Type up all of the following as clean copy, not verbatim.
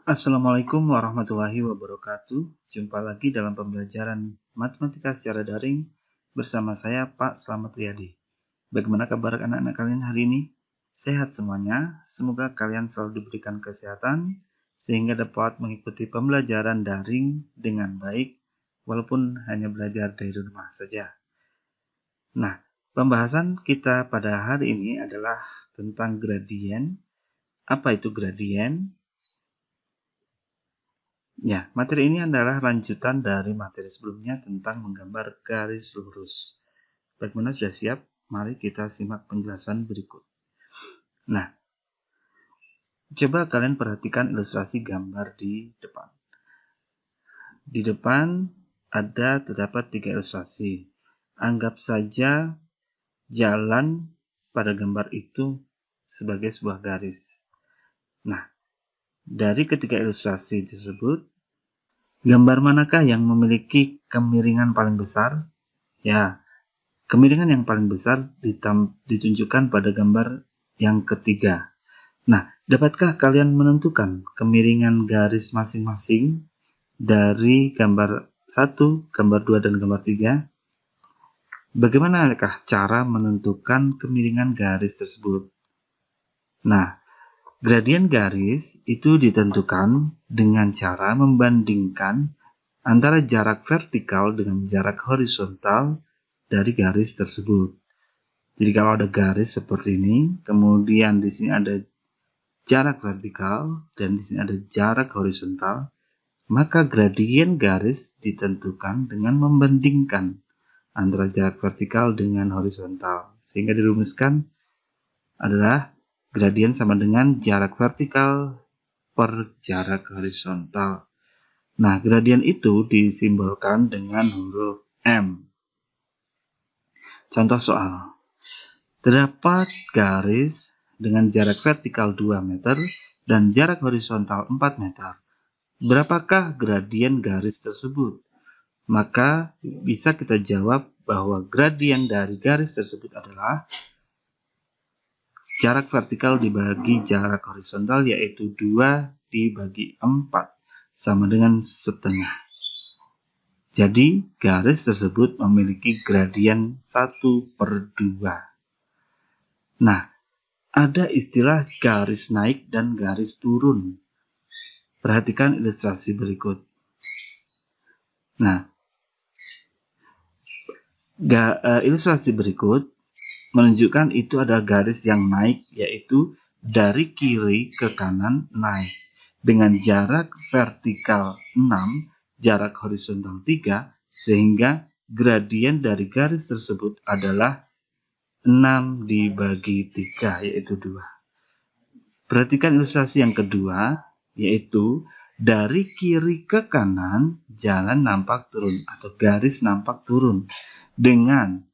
Assalamualaikum warahmatullahi wabarakatuh. Jumpa lagi dalam pembelajaran matematika secara daring bersama saya Pak Slamet Riyadi. Bagaimana kabar anak-anak kalian hari ini? Sehat semuanya? Semoga kalian selalu diberikan kesehatan sehingga dapat mengikuti pembelajaran daring dengan baik walaupun hanya belajar dari rumah saja. Nah, pembahasan kita pada hari ini adalah tentang gradien. Apa itu gradien? Ya, materi ini adalah lanjutan dari materi sebelumnya tentang menggambar garis lurus. Bagaimana, sudah siap? Mari kita simak penjelasan berikut. Nah, coba kalian perhatikan ilustrasi gambar di depan. Di depan terdapat 3 ilustrasi. Anggap saja jalan pada gambar itu sebagai sebuah garis. Nah, dari ketiga ilustrasi tersebut, gambar manakah yang memiliki kemiringan paling besar? Ya, kemiringan yang paling besar ditunjukkan pada gambar yang ketiga. Nah, dapatkah kalian menentukan kemiringan garis masing-masing dari gambar 1, gambar 2, dan gambar 3? Bagaimanakah cara menentukan kemiringan garis tersebut? Nah, gradien garis itu ditentukan dengan cara membandingkan antara jarak vertikal dengan jarak horizontal dari garis tersebut. Jadi kalau ada garis seperti ini, kemudian di sini ada jarak vertikal dan di sini ada jarak horizontal, maka gradien garis ditentukan dengan membandingkan antara jarak vertikal dengan horizontal. Sehingga dirumuskan adalah gradien sama dengan jarak vertikal per jarak horizontal. Nah, gradien itu disimbolkan dengan huruf M. Contoh soal. Terdapat garis dengan jarak vertikal 2 meter dan jarak horizontal 4 meter. Berapakah gradien garis tersebut? Maka bisa kita jawab bahwa gradien dari garis tersebut adalah jarak vertikal dibagi jarak horizontal, yaitu 2 dibagi 4 sama dengan setengah. Jadi garis tersebut memiliki gradien 1/2. Nah, ada istilah garis naik dan garis turun. Perhatikan ilustrasi berikut. Nah, ilustrasi berikut menunjukkan itu ada garis yang naik, yaitu dari kiri ke kanan naik dengan jarak vertikal 6, jarak horizontal 3, sehingga gradien dari garis tersebut adalah 6 dibagi 3, yaitu 2. Perhatikan ilustrasi yang kedua, yaitu dari kiri ke kanan jalan nampak turun atau garis nampak turun dengan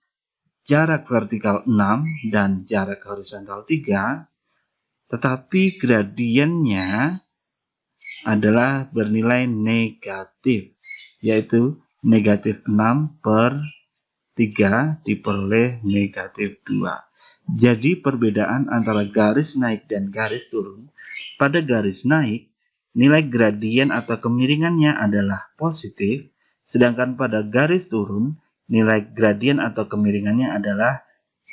jarak vertikal 6 dan jarak horizontal 3, tetapi gradiennya adalah bernilai negatif, yaitu negatif 6/3 diperoleh negatif 2. Jadi perbedaan antara garis naik dan garis turun, pada garis naik nilai gradien atau kemiringannya adalah positif, sedangkan pada garis turun nilai gradien atau kemiringannya adalah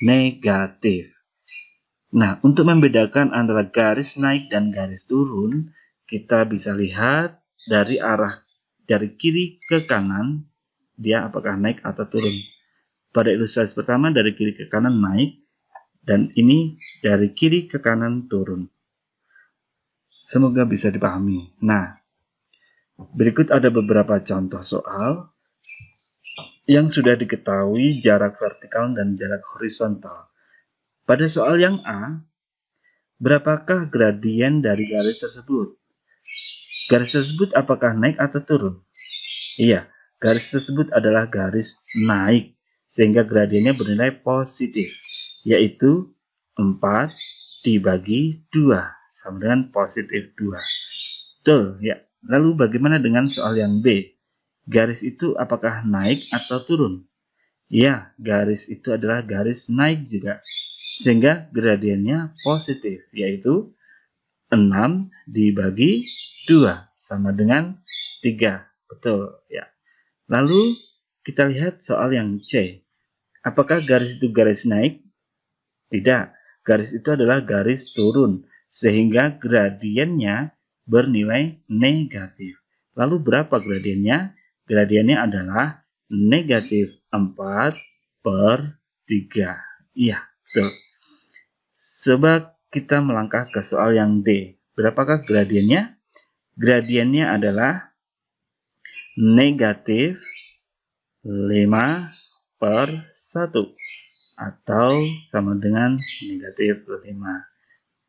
negatif. Nah, untuk membedakan antara garis naik dan garis turun, kita bisa lihat dari arah dari kiri ke kanan, dia apakah naik atau turun. Pada ilustrasi pertama dari kiri ke kanan naik, dan ini dari kiri ke kanan turun. Semoga bisa dipahami. Nah, berikut ada beberapa contoh soal yang sudah diketahui jarak vertikal dan jarak horizontal. Pada soal yang A, berapakah gradien dari garis tersebut? Garis tersebut apakah naik atau turun? Iya, garis tersebut adalah garis naik, sehingga gradiennya bernilai positif, yaitu 4 dibagi 2, sama dengan positif 2. Betul, ya. Lalu bagaimana dengan soal yang B? Garis itu apakah naik atau turun? Ya, garis itu adalah garis naik juga, sehingga gradiennya positif, yaitu 6 dibagi 2 sama dengan 3. Betul ya. Lalu kita lihat soal yang C. Apakah garis itu garis naik? Tidak. Garis itu adalah garis turun sehingga gradiennya bernilai negatif. Lalu berapa gradiennya? Gradiennya adalah negatif 4/3. Iya, betul. Coba kita melangkah ke soal yang D. Berapakah gradiennya? Gradiennya adalah negatif 5/1 atau sama dengan negatif 5.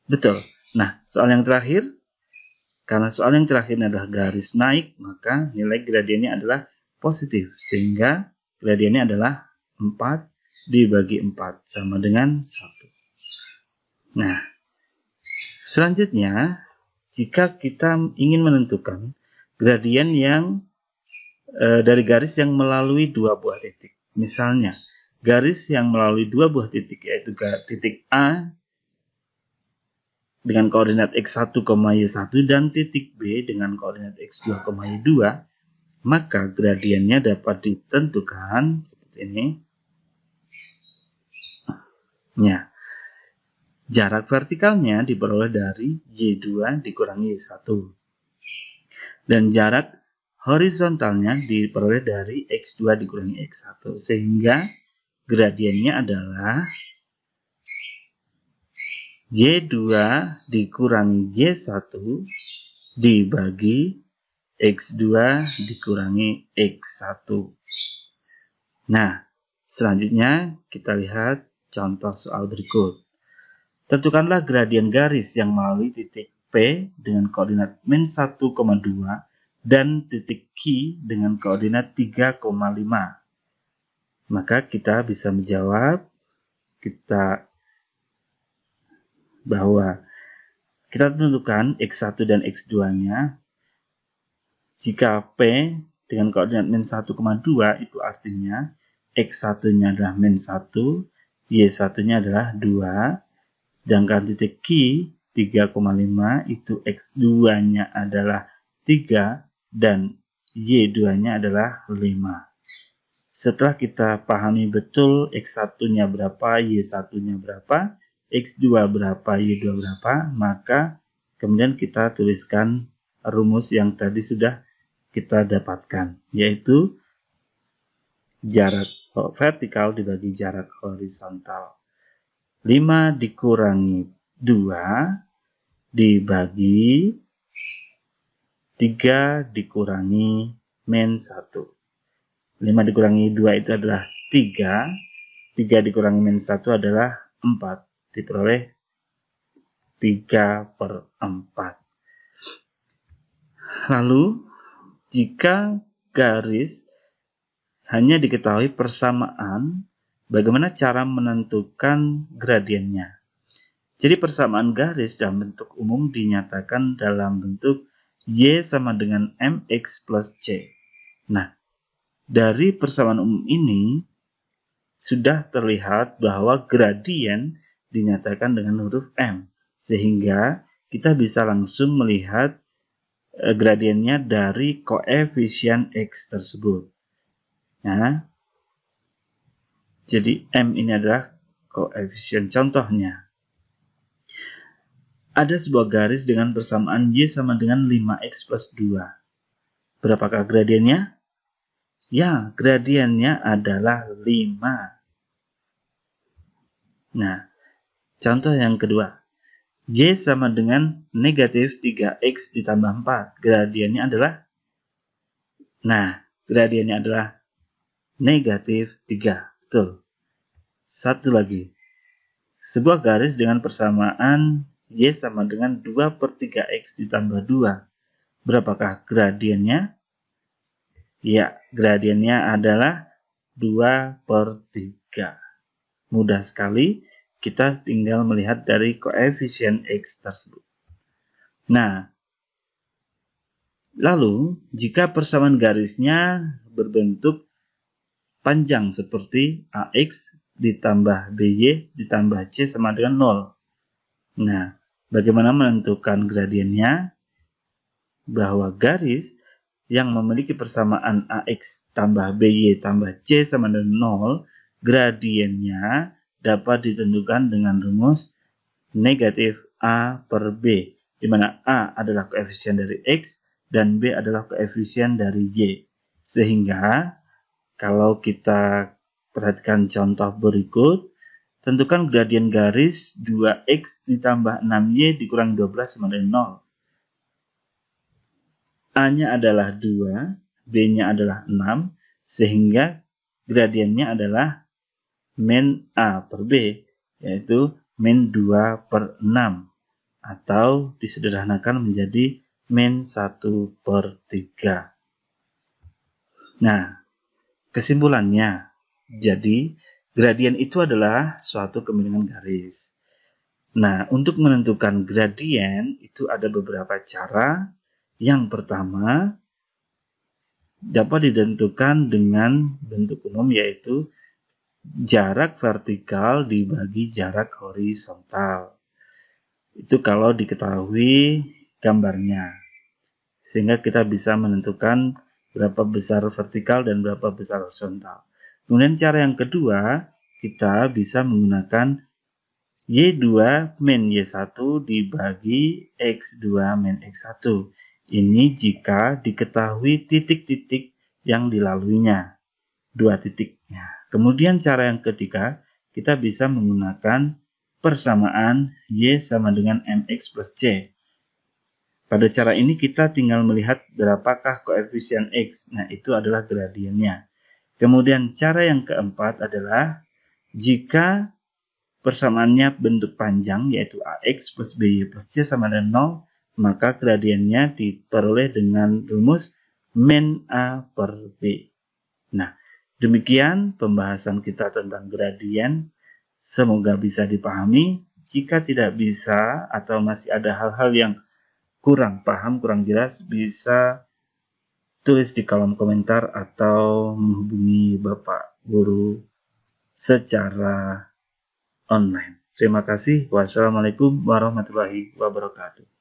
Betul. Nah, soal yang terakhir, karena soal yang terakhir adalah garis naik, maka nilai gradiennya adalah positif, sehingga gradiennya adalah 4 dibagi 4 sama dengan 1. Nah, selanjutnya, jika kita ingin menentukan gradien yang dari garis yang melalui dua buah titik. Misalnya, garis yang melalui dua buah titik, yaitu titik A dengan koordinat x1, y1 dan titik B dengan koordinat x2, y2, maka gradiennya dapat ditentukan seperti ini. Ya. Jarak vertikalnya diperoleh dari Y2 dikurangi Y1. Dan jarak horizontalnya diperoleh dari X2 dikurangi X1. Sehingga gradiennya adalah Y2 dikurangi Y1 dibagi X2 dikurangi X1. Nah, selanjutnya kita lihat contoh soal berikut. Tentukanlah gradien garis yang melalui titik P dengan koordinat -1,2 dan titik Q dengan koordinat 3,5. Maka kita bisa menjawab bahwa kita tentukan X1 dan X2-nya. Jika P dengan koordinat -1,2 itu artinya X1-nya adalah -1, Y1-nya adalah 2. Sedangkan titik Q 3,5 itu X2-nya adalah 3 dan Y2-nya adalah 5. Setelah kita pahami betul X1-nya berapa, Y1-nya berapa, X2 berapa, Y2 berapa, maka kemudian kita tuliskan rumus yang tadi sudah kita dapatkan, yaitu jarak vertikal dibagi jarak horizontal. 5 dikurangi 2 dibagi 3 dikurangi -1. 5 dikurangi 2 itu adalah 3. 3 dikurangi -1 adalah 4. Diperoleh 3/4. Lalu, jika garis hanya diketahui persamaan, bagaimana cara menentukan gradiennya? Jadi persamaan garis dalam bentuk umum dinyatakan dalam bentuk Y sama dengan MX plus C. Nah, dari persamaan umum ini sudah terlihat bahwa gradien dinyatakan dengan huruf M. Sehingga kita bisa langsung melihat gradiennya dari koefisien X tersebut. Nah, jadi M ini adalah koefisien contohnya. Ada sebuah garis dengan persamaan Y sama dengan 5X plus 2. Berapakah gradiennya? Ya, gradiennya adalah 5. Nah, contoh yang kedua. Y sama dengan negatif 3X ditambah 4. Gradiennya adalah? Nah, gradiennya adalah negatif 3. Betul. Satu lagi. Sebuah garis dengan persamaan Y sama dengan 2/3X ditambah 2. Berapakah gradiennya? Ya, gradiennya adalah 2/3. Mudah sekali, kita tinggal melihat dari koefisien X tersebut. Nah, lalu jika persamaan garisnya berbentuk panjang seperti AX ditambah BY ditambah C sama dengan 0. Nah, Bagaimana menentukan gradiennya? Bahwa garis yang memiliki persamaan AX tambah BY tambah C sama dengan 0, gradiennya dapat ditentukan dengan rumus negatif A per B, di mana A adalah koefisien dari X dan B adalah koefisien dari Y. Sehingga kalau kita perhatikan contoh berikut, tentukan gradien garis 2X ditambah 6Y dikurangi 12 sama dengan 0. A-nya adalah 2, B-nya adalah 6, sehingga gradiennya adalah min A per B, yaitu min 2 per 6, atau disederhanakan menjadi min 1 per 3. Nah, kesimpulannya, jadi gradien itu adalah suatu kemiringan garis. Nah, untuk menentukan gradien itu ada beberapa cara. Yang pertama, dapat ditentukan dengan bentuk umum, yaitu jarak vertikal dibagi jarak horizontal. Itu kalau diketahui gambarnya. Sehingga kita bisa menentukan berapa besar vertikal dan berapa besar horizontal. Kemudian cara yang kedua, kita bisa menggunakan Y2 min Y1 dibagi X2 min X1. Ini jika diketahui titik-titik yang dilaluinya, 2 titiknya. Kemudian cara yang ketiga, kita bisa menggunakan persamaan Y sama dengan MX plus C. Pada cara ini kita tinggal melihat berapakah koefisien X. Nah, itu adalah gradiennya. Kemudian cara yang keempat adalah jika persamaannya bentuk panjang, yaitu AX plus BY plus C sama dengan 0, maka gradiennya diperoleh dengan rumus min A per B. Nah, demikian pembahasan kita tentang gradien. Semoga bisa dipahami. Jika tidak bisa atau masih ada hal-hal yang kurang paham, kurang jelas, bisa tulis di kolom komentar atau menghubungi Bapak Guru secara online. Terima kasih. Wassalamualaikum warahmatullahi wabarakatuh.